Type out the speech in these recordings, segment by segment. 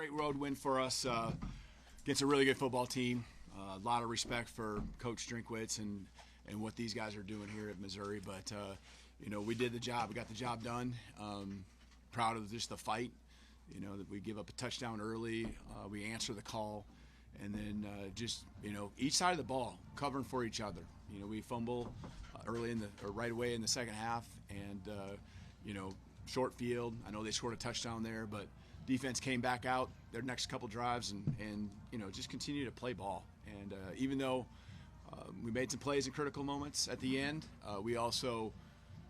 great road win for us against a really good football team. A lot of respect for Coach Drinkwitz and what these guys are doing here at Missouri. But, we did the job. We got the job done. Proud of just the fight, that we give up a touchdown early. We answer the call. And then each side of the ball covering for each other. We fumble right away in the second half, and short field. I know they scored a touchdown there, but defense came back out their next couple drives and just continue to play ball. And even though we made some plays in critical moments at the end, we also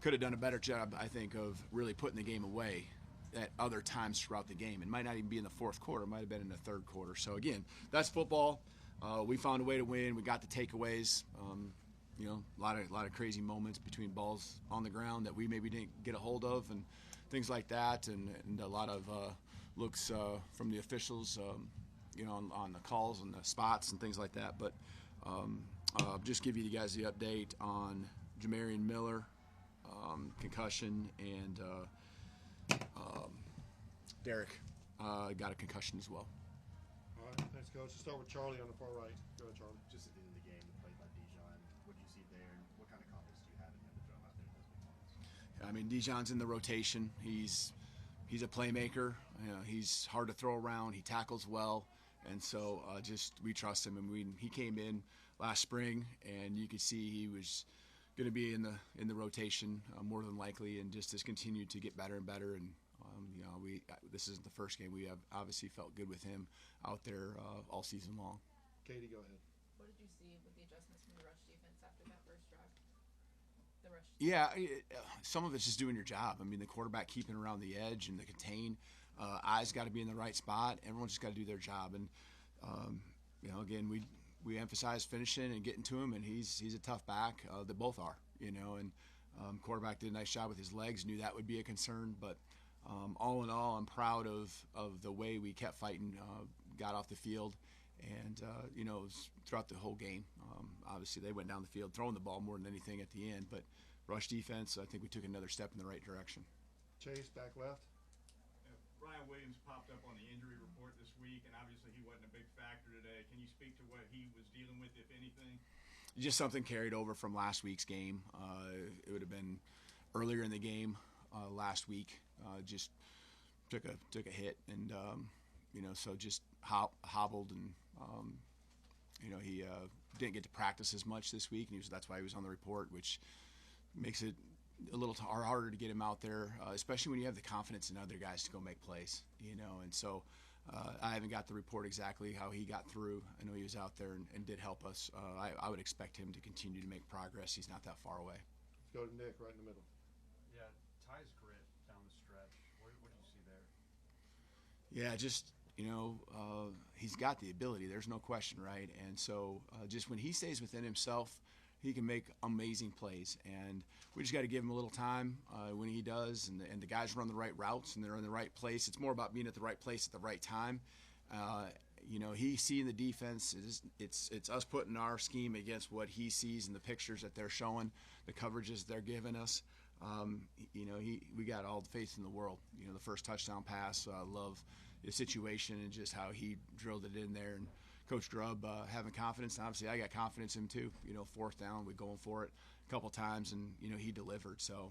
could have done a better job, I think, of really putting the game away at other times throughout the game. It might not even be in the fourth quarter. It might have been in the third quarter. So, again, that's football. We found a way to win. We got the takeaways. A lot of crazy moments between balls on the ground that we maybe didn't get a hold of and things like that, and a lot of looks from the officials, on the calls and the spots and things like that. But just give you guys the update on Jamarian Miller, concussion, and Derek got a concussion as well. All right, thanks, Coach. Let's start with Charlie on the far right. Go ahead, Charlie. Just at the end of the game, the play by Dijon, what do you see there, and what kind of confidence do you have in him to throw him out there in those big moments? I mean, Dijon's in the rotation. He's a playmaker. He's hard to throw around. He tackles well, and so we trust him. And he came in last spring, and you could see he was going to be in the rotation more than likely, and just has continued to get better and better. And this isn't the first game. We have obviously felt good with him out there all season long. Katie, go ahead. What did you see with the adjustments from the rush defense after that first drive? Some of it's just doing your job. I mean, the quarterback keeping around the edge and the contain. Eyes got to be in the right spot. Everyone's just got to do their job. And, again, we emphasize finishing and getting to him, and he's a tough back. They both are, and quarterback did a nice job with his legs, knew that would be a concern. But all in all, I'm proud of the way we kept fighting, got off the field, and, throughout the whole game. Obviously, they went down the field throwing the ball more than anything at the end. But rush defense, I think we took another step in the right direction. Chase, back left. Ryan Williams popped up on the injury report this week, and obviously he wasn't a big factor today. Can you speak to what he was dealing with, if anything? Just something carried over from last week's game. It would have been earlier in the game last week. Just took a hit, and so just hobbled, and he didn't get to practice as much this week, and that's why he was on the report, which makes it a little harder to get him out there, especially when you have the confidence in other guys to go make plays, and so I haven't got the report exactly how he got through. I know he was out there and did help us. I would expect him to continue to make progress. He's not that far away. Let's go to Nick right in the middle. Yeah, Ty's grit down the stretch. What do you see there? Yeah, just he's got the ability. There's no question, right? And so just when he stays within himself, he can make amazing plays, and we just got to give him a little time when he does, and the guys run the right routes and they're in the right place. It's more about being at the right place at the right time. He's seeing the defense. It's us putting our scheme against what he sees in the pictures that they're showing, the coverages they're giving us. We got all the faith in the world. The first touchdown pass, love the situation and just how he drilled it in there. And Coach Grubb having confidence, and obviously I got confidence in him too. Fourth down, we're going for it a couple times, and he delivered. So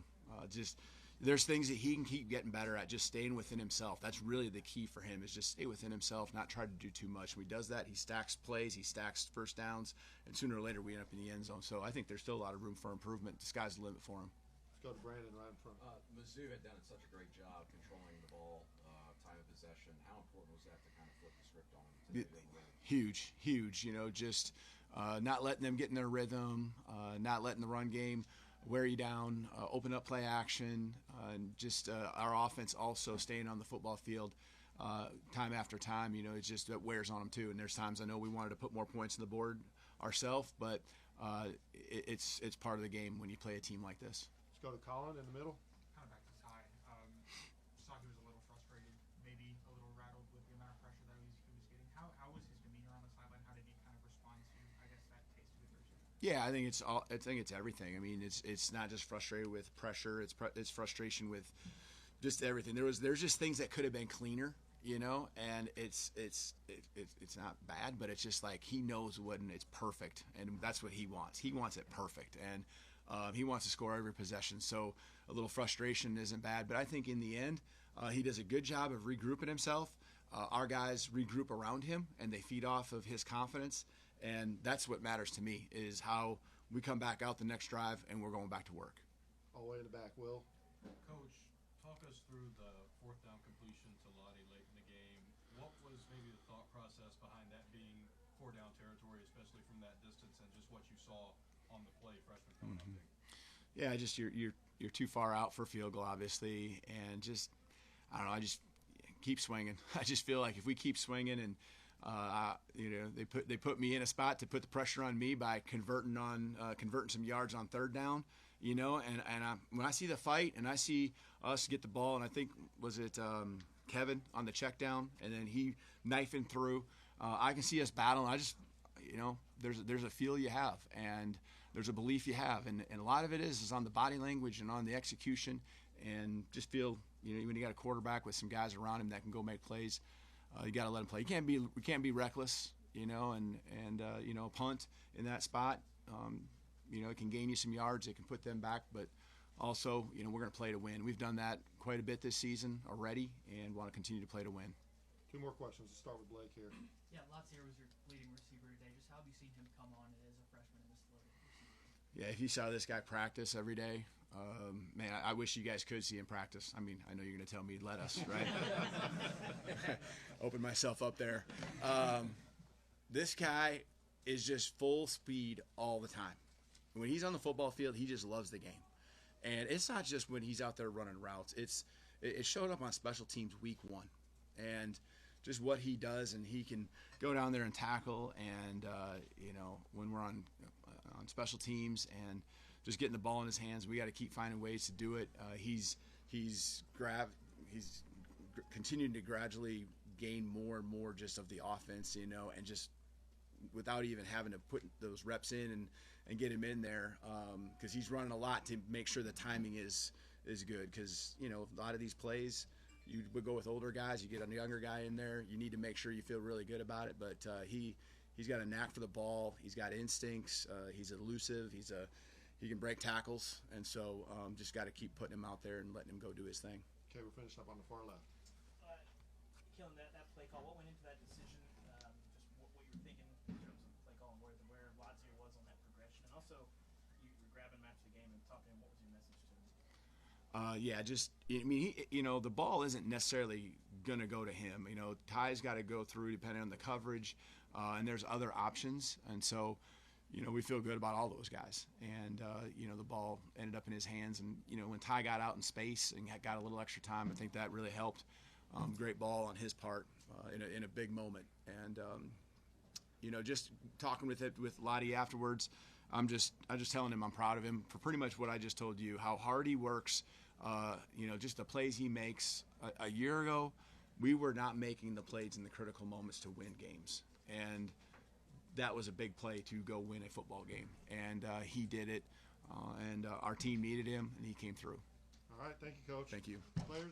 there's things that he can keep getting better at, just staying within himself. That's really the key for him, is just stay within himself, not try to do too much. When he does that, he stacks plays, he stacks first downs, and sooner or later we end up in the end zone. So I think there's still a lot of room for improvement. The sky's the limit for him. Let's go to Brandon right in front. Mizzou had done such a great job controlling the ball, time of possession. How important was that to kind of flip the script on them? Huge. Just not letting them get in their rhythm, not letting the run game wear you down, open up play action, and just our offense also staying on the football field time after time. It's just it wears on them too. And there's times I know we wanted to put more points on the board ourselves, but it's part of the game when you play a team like this. Let's go to Colin in the middle. Kind of back to Ty. Just thought he was a little frustrated, maybe a little rattled with the amount of pressure that he was getting. How was his demeanor on the sideline? How did he kind of respond to, I guess, that taste of adversity? Yeah, I think it's everything. I mean, it's not just frustrated with pressure. It's frustration with just everything. There's just things that could have been cleaner and it's not bad, but it's just like he knows when it's perfect, and that's what he wants. He wants it perfect, and he wants to score every possession. So a little frustration isn't bad, but I think in the end, he does a good job of regrouping himself. Our guys regroup around him, and they feed off of his confidence, and that's what matters to me is how we come back out the next drive and we're going back to work. All the way in the back, Will. Coach, talk us through the fourth down completion to Lottie late in the game. What was maybe the thought process behind that being four down territory, especially from that distance, and just what you saw on the play, freshman coming up big? Yeah, just you're too far out for a field goal, obviously, and just I don't know. I just keep swinging. I just feel like if we keep swinging, and they put me in a spot to put the pressure on me by converting some yards on third down, when I see the fight and I see us get the ball, and I think was it Kevin on the check down, and then he knifing through. I can see us battling. I just there's a feel you have, and there's a belief you have, and a lot of it is on the body language and on the execution, and just feel when you got a quarterback with some guys around him that can go make plays, you got to let him play. We can't be reckless, and a punt in that spot, it can gain you some yards, it can put them back, but also we're going to play to win. We've done that quite a bit this season already, and want to continue to play to win. Two more questions. Let's start with Blake here. Yeah, Latsier was your leading receiver today. Just how have you seen him come on as a freshman in this loaded receiver? Yeah, if you saw this guy practice every day, man, I wish you guys could see him practice. I mean, I know you're going to tell me, let us, right? Open myself up there. This guy is just full speed all the time. When he's on the football field, he just loves the game. And it's not just when he's out there running routes. It showed up on special teams week 1. And just what he does, and he can go down there and tackle, and when we're on special teams and just getting the ball in his hands, we got to keep finding ways to do it. He's continuing to gradually gain more and more just of the offense, and just without even having to put those reps in and get him in there, because he's running a lot to make sure the timing is good, because a lot of these plays you would go with older guys, you get a younger guy in there, you need to make sure you feel really good about it, but he's got a knack for the ball, he's got instincts, he's elusive, he can break tackles, and so just got to keep putting him out there and letting him go do his thing. Okay, we're finished up on the far left. Killing that play call, what went into that decision? Just what you were thinking in terms of play call and where Latsier was on that progression, and also you were grabbing him after the game and talking to him. What was your message to him? The ball isn't necessarily going to go to him. Ty's got to go through depending on the coverage, and there's other options. And so, we feel good about all those guys. And, the ball ended up in his hands. And, when Ty got out in space and got a little extra time, I think that really helped. Great ball on his part in a big moment. And, just talking with Lottie afterwards, I'm just telling him I'm proud of him for pretty much what I just told you, how hard he works, just the plays he makes. A year ago, we were not making the plays in the critical moments to win games. And that was a big play to go win a football game. And he did it, and our team needed him, and he came through. All right, thank you, Coach. Thank you. Players.